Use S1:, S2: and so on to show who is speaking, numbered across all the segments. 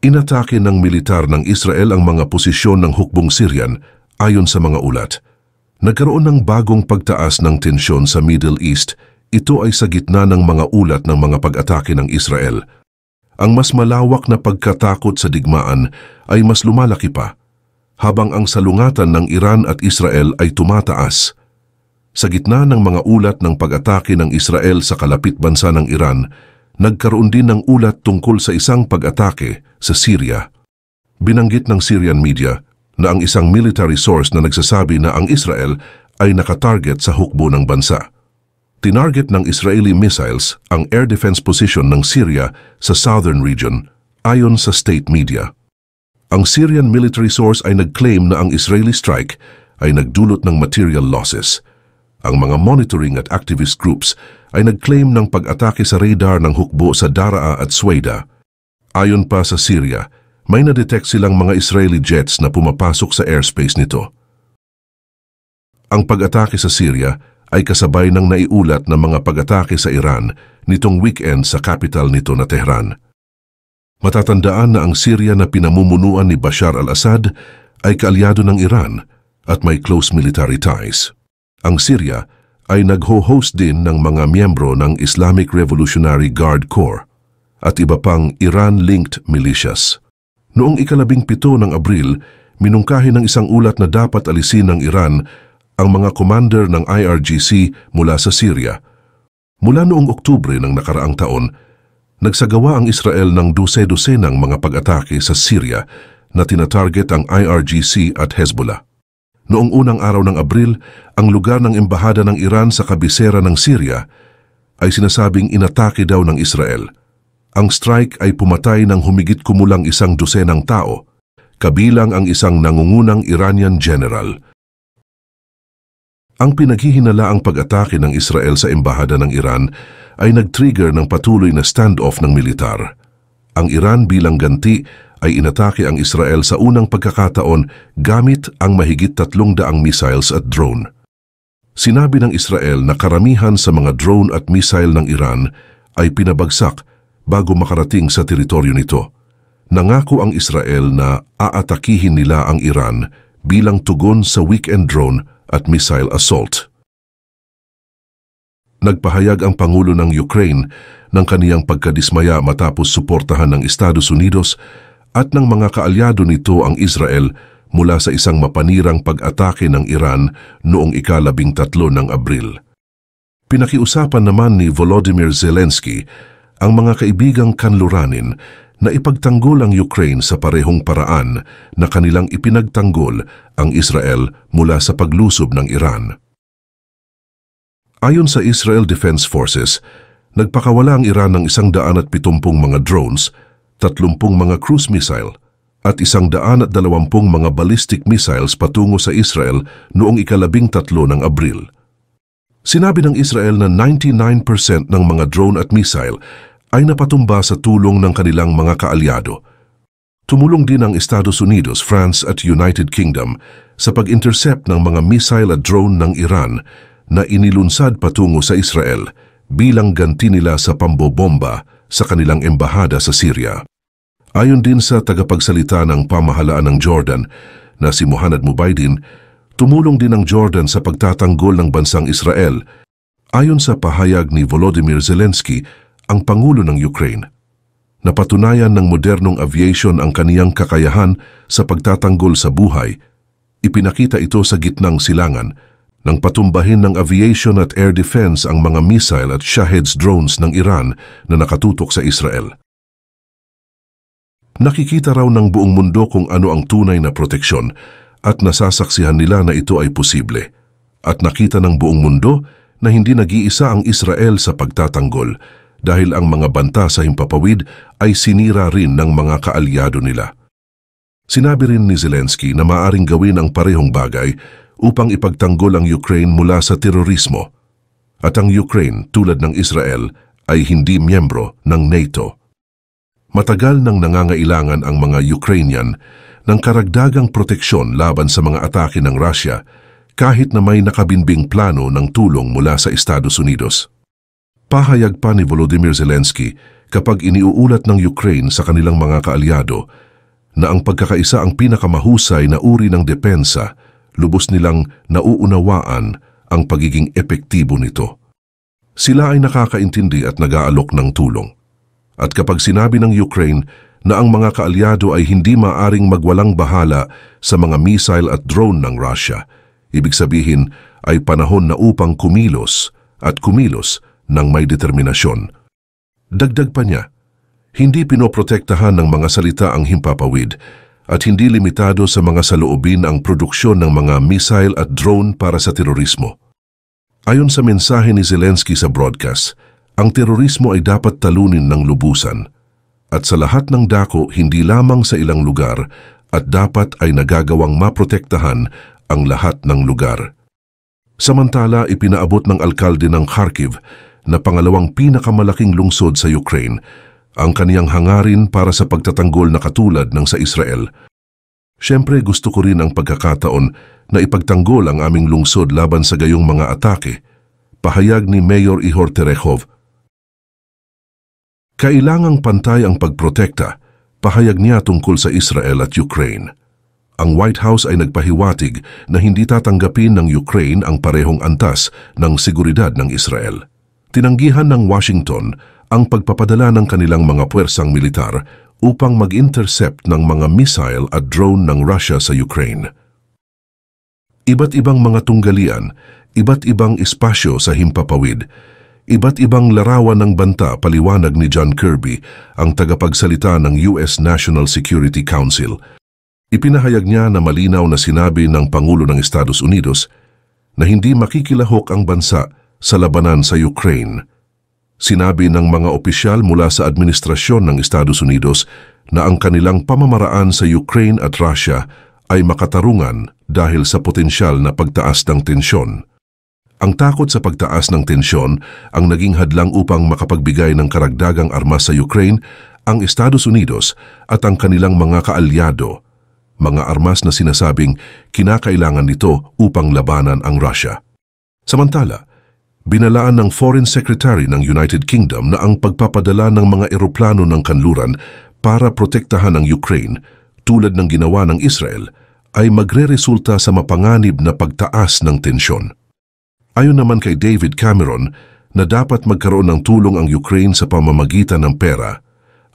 S1: Inatake ng militar ng Israel ang mga posisyon ng hukbong Syrian ayon sa mga ulat. Nagkaroon ng bagong pagtaas ng tensyon sa Middle East. Ito ay sa gitna ng mga ulat ng mga pag-atake ng Israel. Ang mas malawak na pagkatakot sa digmaan ay mas lumalaki pa, habang ang salungatan ng Iran at Israel ay tumataas. Sa gitna ng mga ulat ng pag-atake ng Israel sa kalapit bansa ng Iran, nagkaroon din ng ulat tungkol sa isang pag-atake sa Syria. Binanggit ng Syrian media na ang isang military source na nagsasabi na ang Israel ay nakatarget sa hukbo ng bansa. Tinarget ng Israeli missiles ang air defense position ng Syria sa southern region, ayon sa state media. Ang Syrian military source ay nag-claim na ang Israeli strike ay nagdulot ng material losses. Ang mga monitoring at activist groups ay nag-claim ng pag-atake sa radar ng hukbo sa Daraa at Suwaida. Ayon pa sa Syria, may na-detect silang mga Israeli jets na pumapasok sa airspace nito. Ang pag-atake sa Syria ay kasabay ng naiulat na mga pag-atake sa Iran nitong weekend sa capital nito na Tehran. Matatandaan na ang Syria na pinamumunuan ni Bashar al-Assad ay kaalyado ng Iran at may close military ties. Ang Syria ay nagho-host din ng mga miyembro ng Islamic Revolutionary Guard Corps at iba pang Iran-linked militias. Noong 17 ng Abril, minungkahi ng isang ulat na dapat alisin ng Iran ang mga commander ng IRGC mula sa Syria. Mula noong Oktubre ng nakaraang taon, nagsagawa ang Israel ng dose-dosenang mga pag-atake sa Syria na tinatarget ang IRGC at Hezbollah. Noong unang araw ng Abril, ang lugar ng embahada ng Iran sa kabisera ng Syria ay sinasabing inatake daw ng Israel. Ang strike ay pumatay ng humigit kumulang 100 tao, kabilang ang isang nangungunang Iranian general. Ang pinaghihinalaang pag-atake ng Israel sa embahada ng Iran ay nag-trigger ng patuloy na standoff ng militar. Ang Iran bilang ganti ay inatake ang Israel sa unang pagkakataon gamit ang mahigit 300 missiles at drone. Sinabi ng Israel na karamihan sa mga drone at missile ng Iran ay pinabagsak bago makarating sa teritoryo nito. Nangako ang Israel na aatakihin nila ang Iran bilang tugon sa weekend drone at missile assault. Nagpahayag ang Pangulo ng Ukraine ng kaniyang pagkadismaya matapos suportahan ng Estados Unidos at ng mga kaalyado nito ang Israel mula sa isang mapanirang pag-atake ng Iran noong ika-13 ng Abril. Pinakiusapan naman ni Volodymyr Zelensky ang mga kaibigang kanluranin na ipagtanggol ang Ukraine sa parehong paraan na kanilang ipinagtanggol ang Israel mula sa paglusob ng Iran. Ayon sa Israel Defense Forces, nagpakawala ang Iran ng 170 mga drones, 30 mga cruise missile at 120 mga ballistic missiles patungo sa Israel noong ika-13 ng Abril. Sinabi ng Israel na 99% ng mga drone at missile ay napatumba sa tulong ng kanilang mga kaalyado. Tumulong din ang Estados Unidos, France at United Kingdom sa pag-intercept ng mga missile at drone ng Iran na inilunsad patungo sa Israel bilang ganti nila sa pambobomba sa kanilang embahada sa Syria. Ayon din sa tagapagsalita ng pamahalaan ng Jordan na si Mohammed Mubaidin, tumulong din ang Jordan sa pagtatanggol ng bansang Israel. Ayon sa pahayag ni Volodymyr Zelensky, ang Pangulo ng Ukraine, napatunayan ng modernong aviation ang kaniyang kakayahan sa pagtatanggol sa buhay. Ipinakita ito sa gitnang silangan nang patumbahin ng aviation at air defense ang mga missile at Shahed drones ng Iran na nakatutok sa Israel. Nakikita raw ng buong mundo kung ano ang tunay na proteksyon at nasasaksihan nila na ito ay posible. At nakita ng buong mundo na hindi nag-iisa ang Israel sa pagtatanggol dahil ang mga banta sa himpapawid ay sinira rin ng mga kaalyado nila. Sinabi rin ni Zelensky na maaaring gawin ang parehong bagay upang ipagtanggol ang Ukraine mula sa terorismo. At ang Ukraine, tulad ng Israel, ay hindi miyembro ng NATO. Matagal nang nangangailangan ang mga Ukrainian ng karagdagang proteksyon laban sa mga atake ng Russia kahit na may nakabinbing plano ng tulong mula sa Estados Unidos. Pahayag pa ni Volodymyr Zelensky, kapag iniuulat ng Ukraine sa kanilang mga kaalyado na ang pagkakaisa ang pinakamahusay na uri ng depensa, lubos nilang nauunawaan ang pagiging epektibo nito. Sila ay nakakaintindi at nag-aalok ng tulong. At kapag sinabi ng Ukraine na ang mga kaalyado ay hindi maaring magwalang bahala sa mga missile at drone ng Russia, ibig sabihin ay panahon na upang kumilos at kumilos ng may determinasyon. Dagdag pa niya, hindi pinoprotektahan ng mga salita ang himpapawid at hindi limitado sa mga saloobin ang produksyon ng mga missile at drone para sa terorismo. Ayon sa mensahe ni Zelensky sa broadcast, ang terorismo ay dapat talunin ng lubusan at sa lahat ng dako hindi lamang sa ilang lugar at dapat ay nagagawang maprotektahan ang lahat ng lugar. Samantala, ipinaabot ng alkalde ng Kharkiv na pangalawang pinakamalaking lungsod sa Ukraine ang kaniyang hangarin para sa pagtatanggol na katulad ng sa Israel. Siyempre gusto ko rin ang pagkakataon na ipagtanggol ang aming lungsod laban sa gayong mga atake, pahayag ni Mayor Ihor Terechov. Kailangang pantay ang pagprotekta, pahayag niya tungkol sa Israel at Ukraine. Ang White House ay nagpahiwatig na hindi tatanggapin ng Ukraine ang parehong antas ng seguridad ng Israel. Tinanggihan ng Washington ang pagpapadala ng kanilang mga puwersang militar upang mag-intercept ng mga missile at drone ng Russia sa Ukraine. Iba't ibang mga tunggalian, iba't ibang espasyo sa himpapawid, iba't ibang larawan ng banta, paliwanag ni John Kirby, ang tagapagsalita ng US National Security Council. Ipinahayag niya na malinaw na sinabi ng Pangulo ng Estados Unidos na hindi makikilahok ang bansa sa labanan sa Ukraine. Sinabi ng mga opisyal mula sa administrasyon ng Estados Unidos na ang kanilang pamamaraan sa Ukraine at Russia ay makatarungan dahil sa potensyal na pagtaas ng tensyon. Ang takot sa pagtaas ng tensyon ang naging hadlang upang makapagbigay ng karagdagang armas sa Ukraine, ang Estados Unidos at ang kanilang mga kaalyado, mga armas na sinasabing kinakailangan nito upang labanan ang Russia. Samantala, binalaan ng Foreign Secretary ng United Kingdom na ang pagpapadala ng mga eroplano ng kanluran para protektahan ang Ukraine, tulad ng ginawa ng Israel, ay magre-resulta sa mapanganib na pagtaas ng tensyon. Ayon naman kay David Cameron na dapat magkaroon ng tulong ang Ukraine sa pamamagitan ng pera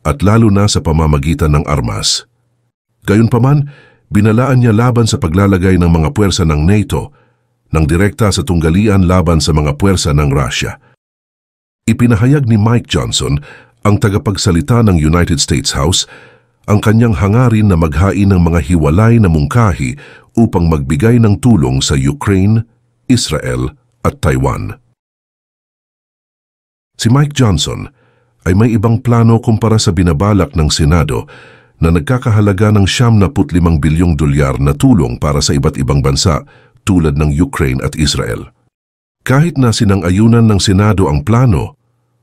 S1: at lalo na sa pamamagitan ng armas. Gayunpaman, binalaan niya laban sa paglalagay ng mga puwersa ng NATO ng direkta sa tunggalian laban sa mga puwersa ng Russia. Ipinahayag ni Mike Johnson, ang tagapagsalita ng United States House, ang kanyang hangarin na maghain ng mga hiwalay na mungkahi upang magbigay ng tulong sa Ukraine, Israel at Taiwan. Si Mike Johnson ay may ibang plano kumpara sa binabalak ng Senado na nagkakahalaga ng $75 bilyong na tulong para sa iba't ibang bansa tulad ng Ukraine at Israel. Kahit na sinang-ayunan ng Senado ang plano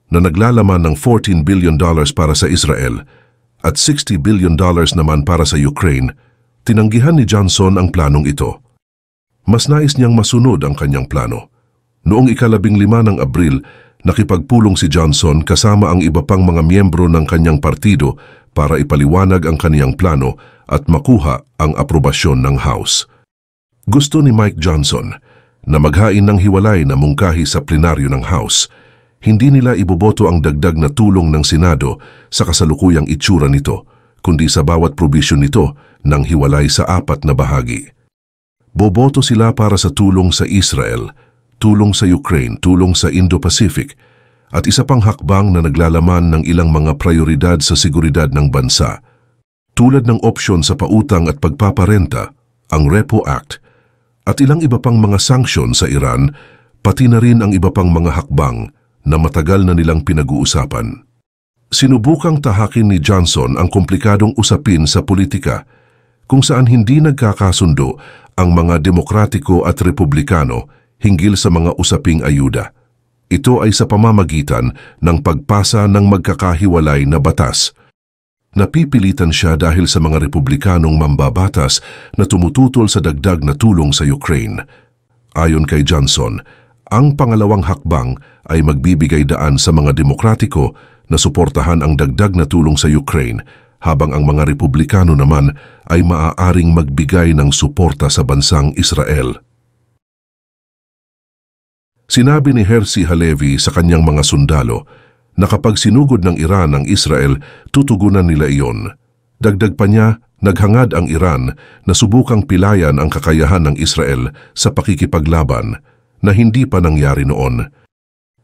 S1: na naglalaman ng $14 billion para sa Israel at $60 billion naman para sa Ukraine, tinanggihan ni Johnson ang planong ito. Mas nais niyang masunod ang kanyang plano. Noong ika-15 ng Abril, nakipagpulong si Johnson kasama ang iba pang mga miyembro ng kanyang partido para ipaliwanag ang kaniyang plano at makuha ang aprobasyon ng House. Gusto ni Mike Johnson na maghain ng hiwalay na mungkahi sa plenaryo ng House. Hindi nila iboboto ang dagdag na tulong ng Senado sa kasalukuyang itsura nito, kundi sa bawat probisyon nito ng hiwalay sa 4 na bahagi. Boboto sila para sa tulong sa Israel, tulong sa Ukraine, tulong sa Indo-Pacific, at isa pang hakbang na naglalaman ng ilang mga prioridad sa seguridad ng bansa, tulad ng opsyon sa pautang at pagpaparenta, ang Repo Act, at ilang iba pang mga sanksyon sa Iran, pati na rin ang iba pang mga hakbang na matagal na nilang pinag-uusapan. Sinubukang tahakin ni Johnson ang komplikadong usapin sa politika kung saan hindi nagkakasundo ang mga demokratiko at republikano hinggil sa mga usaping ayuda. Ito ay sa pamamagitan ng pagpasa ng magkakahiwalay na batas. Napipilitan siya dahil sa mga republikanong mambabatas na tumututol sa dagdag na tulong sa Ukraine. Ayon kay Johnson, ang pangalawang hakbang ay magbibigay daan sa mga demokratiko na suportahan ang dagdag na tulong sa Ukraine, habang ang mga Republikano naman ay maaaring magbigay ng suporta sa bansang Israel. Sinabi ni Herzi Halevi sa kanyang mga sundalo na kapag sinugod ng Iran ang Israel, tutugunan nila iyon. Dagdag pa niya, naghangad ang Iran na subukang pilayan ang kakayahan ng Israel sa pakikipaglaban na hindi pa nangyari noon.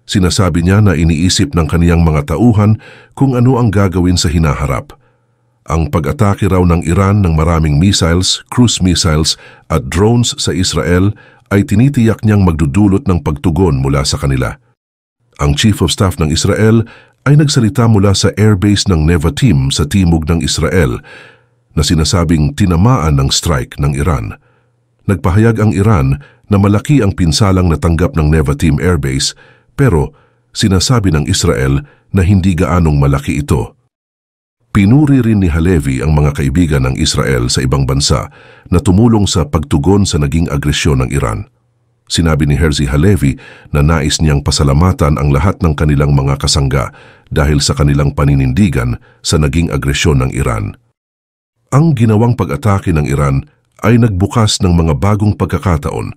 S1: Sinasabi niya na iniisip ng kaniyang mga tauhan kung ano ang gagawin sa hinaharap. Ang pag-atake raw ng Iran ng maraming missiles, cruise missiles at drones sa Israel ay tinitiyak niyang magdudulot ng pagtugon mula sa kanila. Ang Chief of Staff ng Israel ay nagsalita mula sa airbase ng Nevatim sa timog ng Israel na sinasabing tinamaan ng strike ng Iran. Nagpahayag ang Iran na malaki ang pinsalang natanggap ng Nevatim airbase, pero sinasabi ng Israel na hindi gaanong malaki ito. Pinuri rin ni Halevi ang mga kaibigan ng Israel sa ibang bansa na tumulong sa pagtugon sa naging agresyon ng Iran. Sinabi ni Herzi Halevi na nais niyang pasalamatan ang lahat ng kanilang mga kasangga dahil sa kanilang paninindigan sa naging agresyon ng Iran. Ang ginawang pag-atake ng Iran ay nagbukas ng mga bagong pagkakataon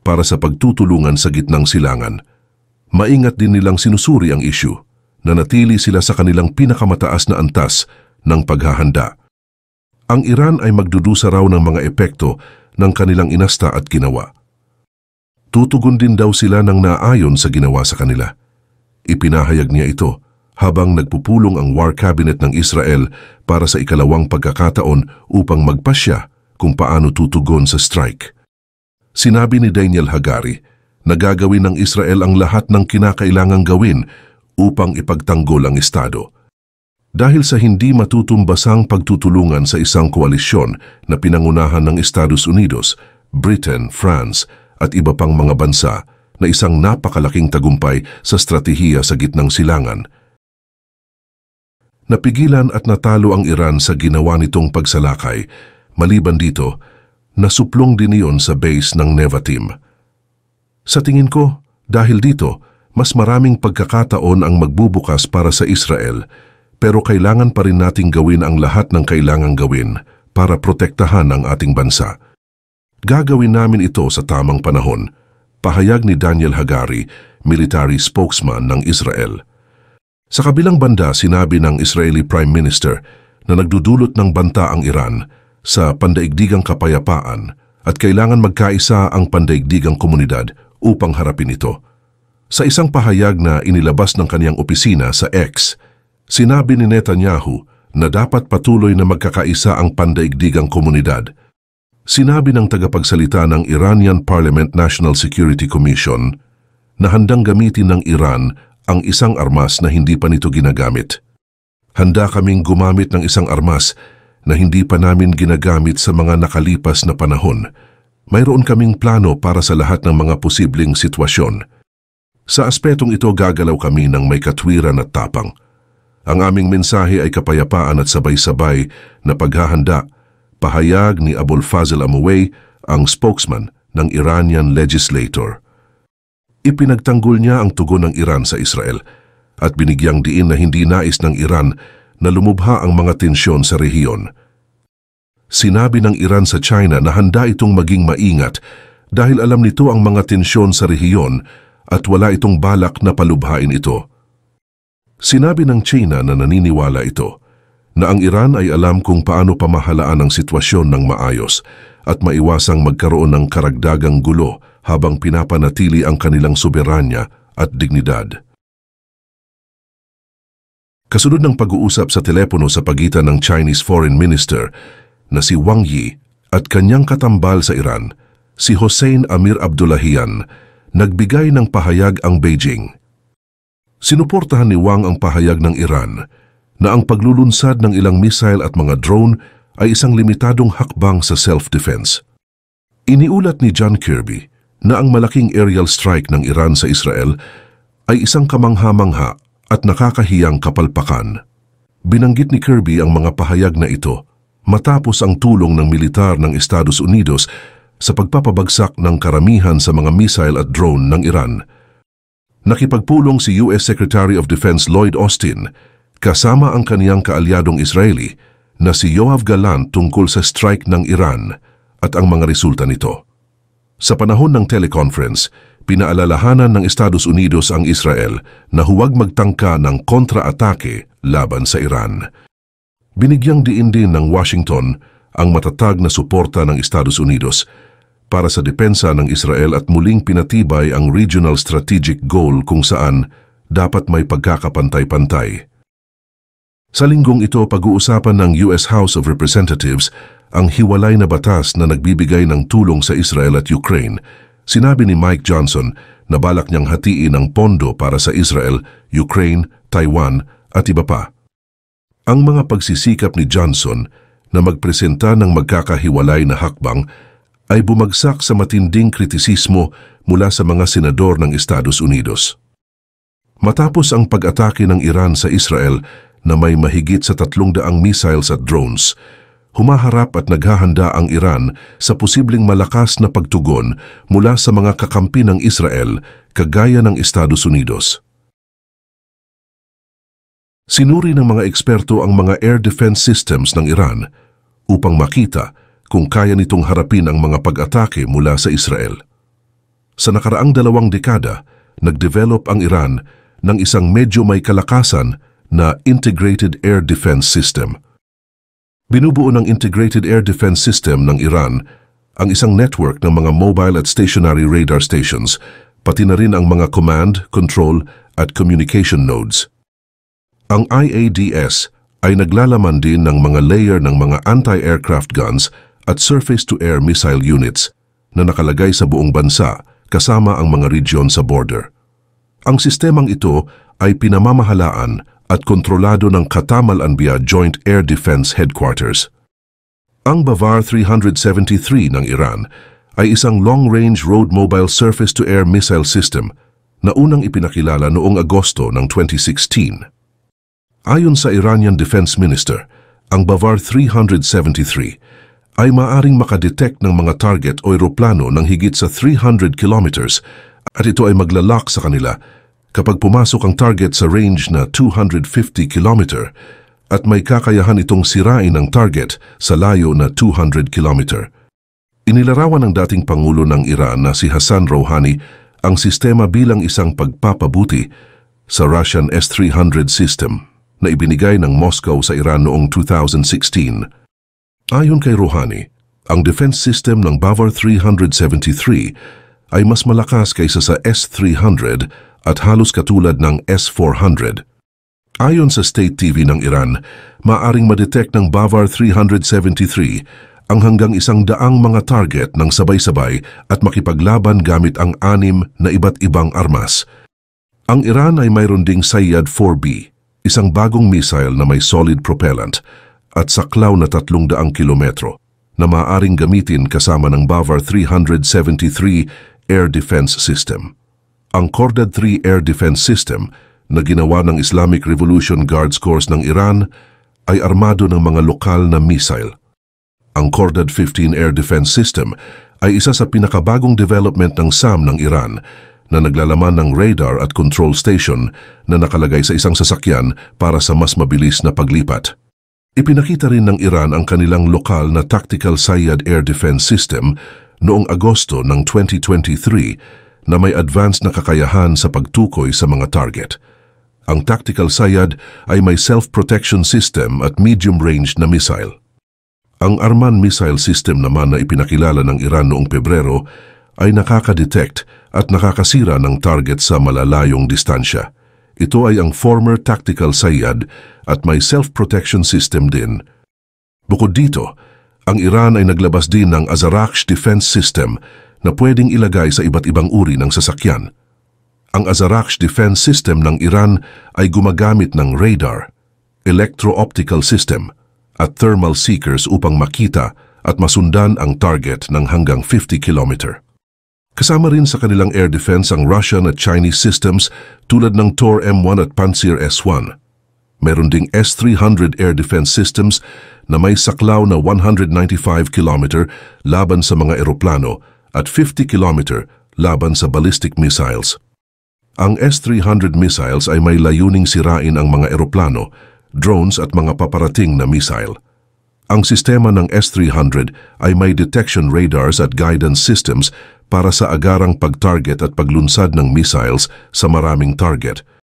S1: para sa pagtutulungan sa gitnang silangan. Maingat din nilang sinusuri ang issue. Nanatili sila sa kanilang pinakamataas na antas ng paghahanda. Ang Iran ay magdudusa raw ng mga epekto ng kanilang inasta at ginawa. Tutugon din daw sila ng naayon sa ginawa sa kanila. Ipinahayag niya ito habang nagpupulong ang War Cabinet ng Israel para sa ikalawang pagkakataon upang magpasya kung paano tutugon sa strike. Sinabi ni Daniel Hagari na gagawin ng Israel ang lahat ng kinakailangang gawin upang ipagtanggol ang Estado. Dahil sa hindi matutumbasang pagtutulungan sa isang koalisyon na pinangunahan ng Estados Unidos, Britain, France at iba pang mga bansa na isang napakalaking tagumpay sa estratehiya sa gitnang silangan. Napigilan at natalo ang Iran sa ginawa nitong pagsalakay. Maliban dito, nasuplong din iyon sa base ng Nevatim. Sa tingin ko, dahil dito, mas maraming pagkakataon ang magbubukas para sa Israel, pero kailangan pa rin nating gawin ang lahat ng kailangang gawin para protektahan ang ating bansa. Gagawin namin ito sa tamang panahon, pahayag ni Daniel Hagari, military spokesman ng Israel. Sa kabilang banda, sinabi ng Israeli Prime Minister na nagdudulot ng banta ang Iran sa pandaigdigang kapayapaan at kailangan magkaisa ang pandaigdigang komunidad upang harapin ito. Sa isang pahayag na inilabas ng kaniyang opisina sa X, sinabi ni Netanyahu na dapat patuloy na magkakaisa ang pandaigdigang komunidad. Sinabi ng tagapagsalita ng Iranian Parliament National Security Commission na handang gamitin ng Iran ang isang armas na hindi pa nito ginagamit. Handa kaming gumamit ng isang armas na hindi pa namin ginagamit sa mga nakalipas na panahon. Mayroon kaming plano para sa lahat ng mga posibleng sitwasyon. Sa aspetong ito gagalaw kami ng may katwiran at tapang. Ang aming mensahe ay kapayapaan at sabay-sabay na paghahanda, pahayag ni Abul Fazl Amouei, ang spokesman ng Iranian legislator. Ipinagtanggol niya ang tugon ng Iran sa Israel at binigyang diin na hindi nais ng Iran na lumubha ang mga tensyon sa rehiyon. Sinabi ng Iran sa China na handa itong maging maingat dahil alam nito ang mga tensyon sa rehiyon at wala itong balak na palubhain ito. Sinabi ng China na naniniwala ito na ang Iran ay alam kung paano pamahalaan ang sitwasyon ng maayos at maiwasang magkaroon ng karagdagang gulo habang pinapanatili ang kanilang soberanya at dignidad. Kasunod ng pag-uusap sa telepono sa pagitan ng Chinese Foreign Minister na si Wang Yi at kanyang katambal sa Iran, si Hossein Amir Abdullahian, nagbigay ng pahayag ang Beijing. Sinuportahan ni Wang ang pahayag ng Iran na ang paglulunsad ng ilang missile at mga drone ay isang limitadong hakbang sa self-defense. Iniulat ni John Kirby na ang malaking aerial strike ng Iran sa Israel ay isang kamangha-mangha at nakakahiyang kapalpakan. Binanggit ni Kirby ang mga pahayag na ito matapos ang tulong ng militar ng Estados Unidos sa pagpapabagsak ng karamihan sa mga missile at drone ng Iran. Nakipagpulong si US Secretary of Defense Lloyd Austin kasama ang kaniyang kaalyadong Israeli na si Yoav Gallant tungkol sa strike ng Iran at ang mga resulta nito. Sa panahon ng teleconference, pinaalalahanan ng Estados Unidos ang Israel na huwag magtangka ng kontra-atake laban sa Iran. Binigyang diin din ng Washington ang matatag na suporta ng Estados Unidos para sa depensa ng Israel at muling pinatibay ang regional strategic goal kung saan dapat may pagkakapantay-pantay. Sa linggong ito, pag-uusapan ng US House of Representatives ang hiwalay na batas na nagbibigay ng tulong sa Israel at Ukraine. Sinabi ni Mike Johnson na balak niyang hatiin ang pondo para sa Israel, Ukraine, Taiwan at iba pa. Ang mga pagsisikap ni Johnson na magpresenta ng magkakahiwalay na hakbang ay bumagsak sa matinding kritisismo mula sa mga senador ng Estados Unidos. Matapos ang pag-atake ng Iran sa Israel na may mahigit sa 300 missiles at drones, humaharap at naghahanda ang Iran sa posibleng malakas na pagtugon mula sa mga kakampi ng Israel kagaya ng Estados Unidos. Sinuri ng mga eksperto ang mga air defense systems ng Iran upang makita kung kaya nitong harapin ang mga pag-atake mula sa Israel. Sa nakaraang 2 dekada, nag-develop ang Iran ng isang medyo may kalakasan na Integrated Air Defense System. Binubuo ng Integrated Air Defense System ng Iran ang isang network ng mga mobile at stationary radar stations, pati na rin ang mga command, control at communication nodes. Ang IADS ay naglalaman din ng mga layer ng mga anti-aircraft guns at surface-to-air missile units na nakalagay sa buong bansa kasama ang mga region sa border. Ang sistemang ito ay pinamamahalaan at kontrolado ng Katamal Anbiya Joint Air Defense Headquarters. Ang Bavar 373 ng Iran ay isang long-range road mobile surface-to-air missile system na unang ipinakilala noong Agosto ng 2016. Ayon sa Iranian Defense Minister, ang Bavar 373 ay maaring makadetect ng mga target o eroplano ng higit sa 300 kilometers at ito ay maglalak sa kanila kapag pumasok ang target sa range na 250 kilometer at may kakayahan itong sirain ang target sa layo na 200 kilometer. Inilarawan ng dating Pangulo ng Iran na si Hassan Rouhani ang sistema bilang isang pagpapabuti sa Russian S-300 system na ibinigay ng Moscow sa Iran noong 2016. Ayon kay Rouhani, ang defense system ng Bavar 373 ay mas malakas kaysa sa S-300 at halos katulad ng S-400. Ayon sa State TV ng Iran, maaring madetect ng Bavar 373 ang hanggang 100 mga target ng sabay-sabay at makipaglaban gamit ang 6 na iba't ibang armas. Ang Iran ay mayroon ding Sayyad 4B, isang bagong missile na may solid propellant at saklaw na 300 kilometro na maaaring gamitin kasama ng Bavar 373 Air Defense System. Ang Cordad 3 Air Defense System na ginawa ng Islamic Revolution Guards Corps ng Iran ay armado ng mga lokal na missile. Ang Cordad 15 Air Defense System ay isa sa pinakabagong development ng SAM ng Iran na naglalaman ng radar at control station na nakalagay sa isang sasakyan para sa mas mabilis na paglipat. Ipinakita rin ng Iran ang kanilang lokal na Tactical Sayyad Air Defense System noong Agosto ng 2023 na may advanced na kakayahan sa pagtukoy sa mga target. Ang Tactical Sayyad ay may self-protection system at medium-range na missile. Ang Arman missile system naman na ipinakilala ng Iran noong Pebrero ay nakaka-detect at nakakasira ng target sa malalayong distansya. Ito ay ang former Tactical Sayyad at may self-protection system din. Bukod dito, ang Iran ay naglabas din ng Azarakh Defense System na pwedeng ilagay sa iba't ibang uri ng sasakyan. Ang Azarakh Defense System ng Iran ay gumagamit ng radar, electro-optical system at thermal seekers upang makita at masundan ang target ng hanggang 50 kilometer. Kasama rin sa kanilang air defense ang Russian at Chinese systems tulad ng Tor M1 at Pantsir S1. Meron ding S-300 air defense systems na may saklaw na 195 km laban sa mga eroplano at 50 km laban sa ballistic missiles. Ang S-300 missiles ay may layuning sirain ang mga eroplano, drones at mga paparating na missile. Ang sistema ng S-300 ay may detection radars at guidance systems para sa agarang pag-target at paglunsad ng missiles sa maraming target.